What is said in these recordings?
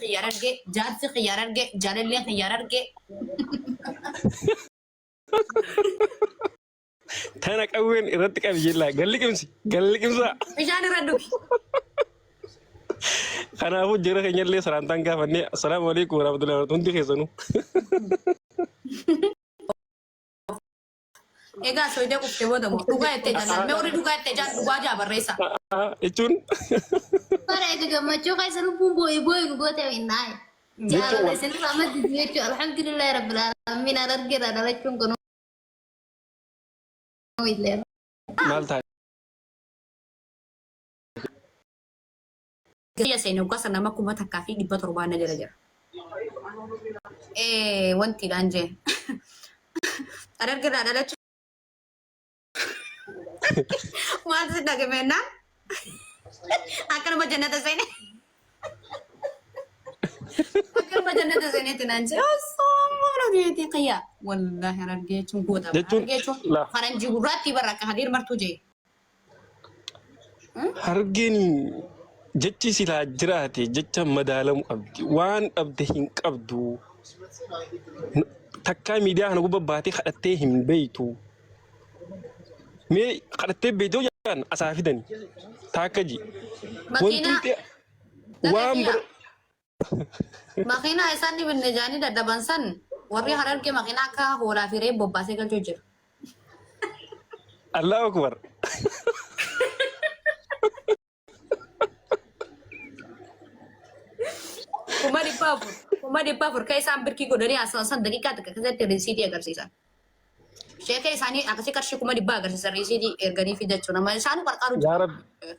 خيار أرجع جات خيار أرجع جال اللي خيار أرجع تانا كوين إرتك أبي جلا قال لك إمسا مشان ردوك أنا أبو جرا خيار لي سرانتان كافني السلام عليكم ورحمة الله وبركاته أنت خيسانو إيجا سويدة كفتة وده مو دوغا يتجان ما أوري دوغا يتجان دوغا جاب الرئيسة إيشون Para itu gambar cukai selalu boy nubuat yang inai. Jangan selalu ramai di sini. Alhamdulillah Rabbil Alamin. Ada kira ada lecung kono. مالتا يا سينو قصر نما كوما تكافي دي بتربانا جرجر وانتي لانجي أنا كده ada lecung ما تصدق كمان akan bajana tasene akan bajana tasene tinanci asomro dia kaya wallahi rarge cungkuta rarge cu faran jigurati baraka hadir martuje hargeni jechi sila jirate jecha madalam abdi wan abdi hin qabdu takka media hanu babbati khadatte him beitu me khadatte beitu yan asafidani takaji makina isan ni binne jani dadaban san warri harar ke makina ka hora fire bobba se kal jojir Allahu akbar kuma di papur kai san birki godari asan dakika ta kaza te risiti agar sisa شيكي ساني أكسي كرشي كوما دي باغر سريسي دي إرغاني في دجونا ما سانو كاركارو يا رب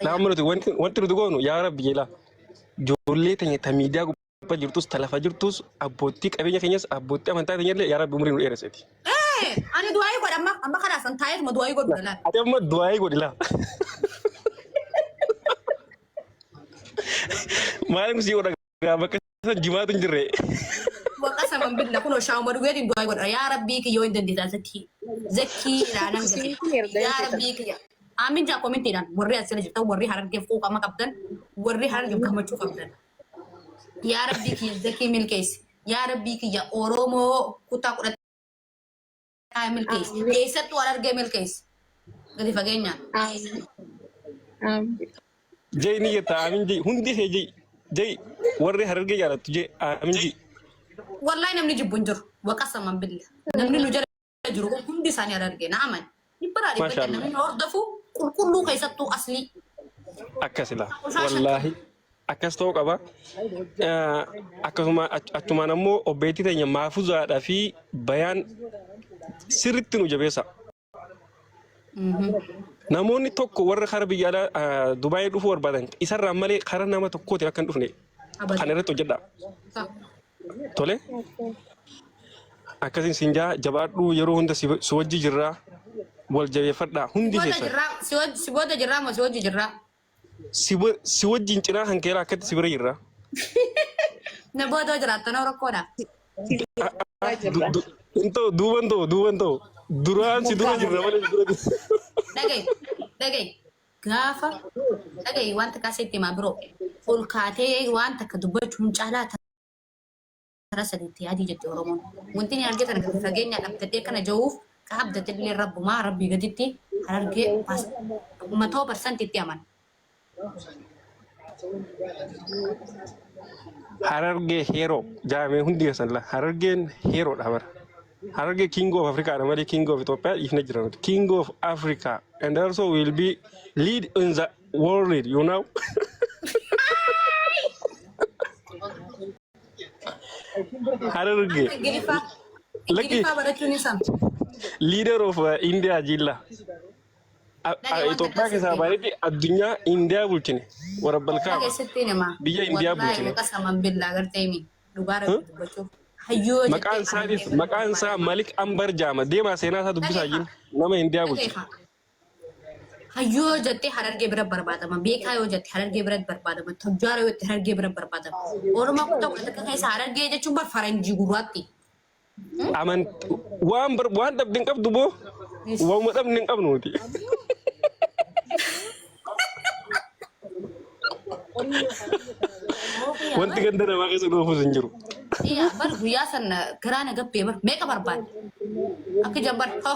نعمل وانت ردوغونو يا رب يلا جولي تاني تميديا كوبا جرتوس تلافا جرتوس أبوتيك أبيني خينيس أبوتيك أمانتا تاني يا رب بمرين إيرسيتي أنا دعائي قد أما خلاص انتهيت ما دعائي قد بلا أما دعائي قد لا ما لك سيورا بكسان جماعة تنجري وقسم بالله كنا شاو مرغويت دعائي قد يا ربي كي يوين دندي زكي رانا يا ربي كي آمين جا كومنتي دان وري أسئلة جبتا وري هارن كيف فوق أما كابتن وري هارن جبتا ما تشوف كابتن يا ربي كي زكي ملكيس يا ربي كي يا أورومو كوتا كوتا ملكيس كيسة تو أرجع ملكيس قدي فاجينا جاي نيجا آمين جاي هندي هي جاي وري هارن جاي يارا تجي آمين جاي والله نمني جب بنجر وقسم بالله نمني نجر جرو هندي ثانية أرجع نعمل يبراري بدنا نمني نوردفو كله كيسة تو أصلي أكسلا والله أكستو كبا أكسما أتوما نمو أبيتي تاني محفوظة في بيان سرت نجبسا نموني توك ور خربي على دبي دفور بدن إسر رمالي خرنا ما توكو تلاقن دفني أنا رتو جدا تولي أكاسين سنجا جبادو يرو هندا سوجي جرا والجبي فردا هندي هسا سبودا جرا ما سوجي جرا سوجي انتنا هنكيرا كت سبرا جرا نبودا جرا تنورو كودا انتو دوبنتو duraan si dura jirra malee dura dhagay gaafa dhagay wanta kasetti ma biro ol kaatee wanta ka dubbachuun caalaa rasaditti adii jetti oromoon wanti ni argitan kan fageenya dhabdee kana jawuuf ka habdatillee rabbumaa rabbii gaditti harargee 100% itti aman harargee hero jaame hundi san la harargeen hero dhabar harargee king of Africa amali king of Ethiopia ifna jiran king of Africa and also will be lead in the world you know harargee lagi leader of India jilla Ethiopia ke sahabat adunya India bulchine warabbal ka biya India bulchine qasaman billah gartaymi dubara dubbachuuf maqaan isaa Malik Ambar Jama deema seenaa isaa dubbisaa jiru nama India bulchu hayyoo jettee harargee bira barbaadama beekaa yoo jette harargee bira barbaadama tujjaara yoo jette harargee bira barbaadama oromoo kutaa kudha keessa harargee jechuun bar faranjii gurraatti aman waan dhabdin qabdu boo waan dhabdin qabnuuti Wanti ganda namaa keessa dhufuus hin jiru. Iya, bar guyyaa sana garaana gabbee bar meeqa barbaade? Akka jabbar ha.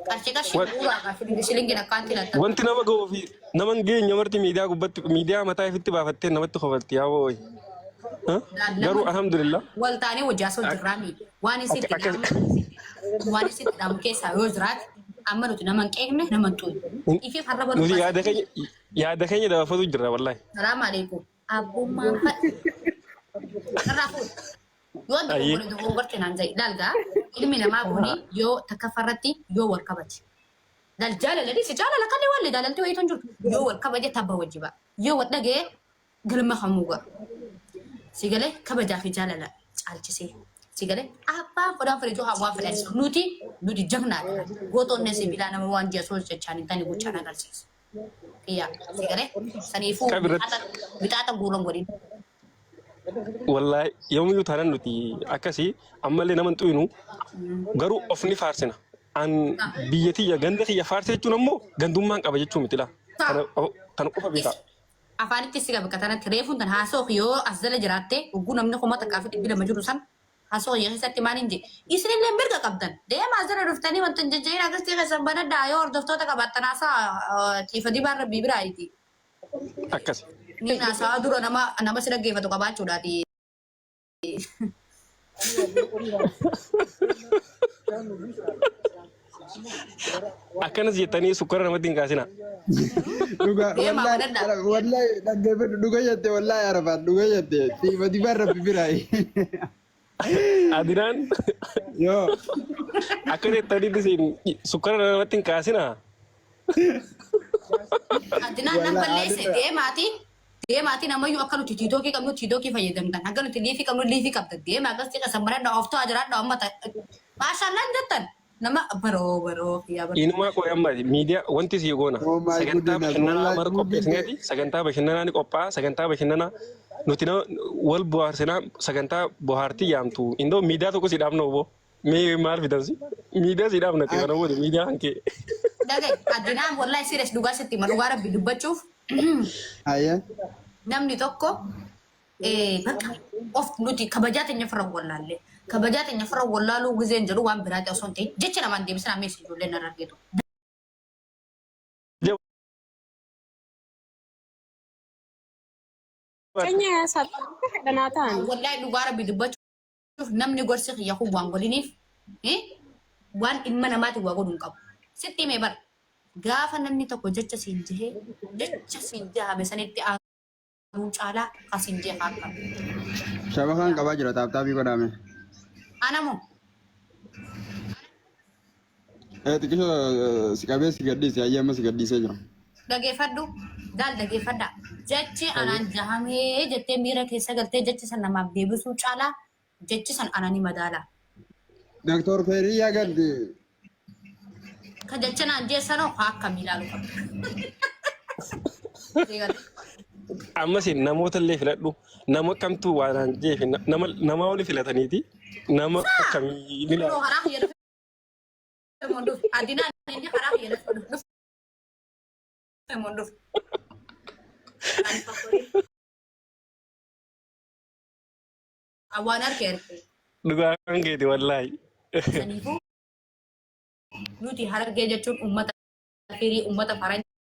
Qarshii bu'uuraa gaafii shilingin akkaanti laata. Wanti nama ga'uu fi nama hin geenye marti miidiyaa gubbatti miidiyaa mataa ifitti baafattee namatti kofalti yaa boo'i. Garuu alhamdulillah. Waltaanii hojii asoo jirraami. Waan isitti dhaamu keessaa yoo jiraate amma nuti nama hin qeeqne nama hin tuuyi. Ifi farra barbaadu. Nuti yaada keenya dabarfatu jirra wallahi. Salaamu alaikum. Abbummaan fa'i. Kanaafuu yoo dogoggorte naan za'i dalga ilmi namaa kuni yoo takka farratti yoo wal kabate. Dal jaalala si jaalala kan walli jaalalti wayitu hin jirtu yoo wal kabaje tabba wajjiba yoo wal dhagee galma hamuuga. Sigalee kabajaa fi jaalala caalchisee sigalee abbaan fodaan fedhe joo hawaa fedhan nuti jagnaadha gootoonni sibiilaa nama waan ji'a soos jechaan hin tane gochaan agarsiisu. Iyyaa sigalee saniifuu bixaata guuran godhin. Wallahi yoomiyyuu taanaan nuti akkasii ammallee nama hin xuyinu garuu of ni faarsina. An biyya tiyya ganda tiyya faarsa jechuun ammoo gandummaan qaba jechuu miti laa. Kana qofa beekaa. Afaanitti si gaba katanatti reefuun tan haasoo yoo as jala jiraatte ugguu namni kuma takkaa fi dhibbi lama jiru san haasoo yoo keessatti maal hin jee isinillee mirga qabdan deemaa as jala dhuftanii wanta hin jejjeerin agarsiisa keessan banaddaa yoo hordoftoota qabaattan haasaa tiifa dibaan rabbii biraayiti. Akkasi. Ni haasaa dura nama si dhaggeeffatu qabaachuudhaati. Akkanas jettanii sukkara namatti hin kaasina. Wallahi dhaggeeffadhu dhuga jette wallahi arafaan dhuga jette tiifa dibaan rabbi biraayi. Adinaan Yoo akka jettanii isin sukkara namatti hin kaasina. Adinaan nan balleesse deemaatii namayyuu akka nuti tiitookii qabnu tiitookii fayyadamtan akka nuti liifii qabnu liifii qabdan deemaa akkasii qasan baradha ooftuu ajiraadha uummata maashaallaan jettan. Nama baroo yaa baroo. Inumaa koo amma miidiyaa wanti si goona sagantaa bashannanaa mara qopheessineeti sagantaa bashannanaa ni qophaa'a sagantaa bashannanaa nuti wal bohaarsinaa sagantaa bohaartii yaamtu indoo miidiyaa tokko si dhaabna obbo mee maal fidansi miidiyaa si dhaabna ta'e kana boode miidiyaa hankee. Dhagay addunaan wallahi sirees dhugaa sitti ma dhugaa rabbi dubbachuuf namni tokko bakka of nuti kabajaa teenya firra wallaallee. Kabajaa teenya firra wallaaluu gizeen jedhu waan biraati osoo hin ta'in jecha namaan deebisan ammeessi ijoolleen narra argeetu. Wallahi dhugaa rabbi dubbachuuf namni gorsi xiyya kun waan godhiniif waan dhimma namaatiin waa godhuun qabu. Sitti himee bara gaafa namni tokko jecha siin jahame sanitti aaruu caalaa kasiin jee haaqabu. shabakaan qabaa jira taaptaabii godhame. Anamu. Xiqqisho si qabee si gaddise ayyaama si gaddisee jira. Dhageeffadhu daal dhageeffadha. Jechi anaan jahamee jettee miira keessa galtee jechi san namaaf deebisuu caalaa jechi san anani madaala. Doktor Feriyaa gadde. Ka jecha naan jeessanoo akka miilaalu qabu. Ammas namoota illee filadhu nama kamtu waan jeef nama wali filataniiti nama akkamii milaa. Adinaan inni karaa fayyadamu. Awwaan argee Dhugaan keeti wallaahi. saniifuu nuti harargee jechuun uummata firii uummata faranjii.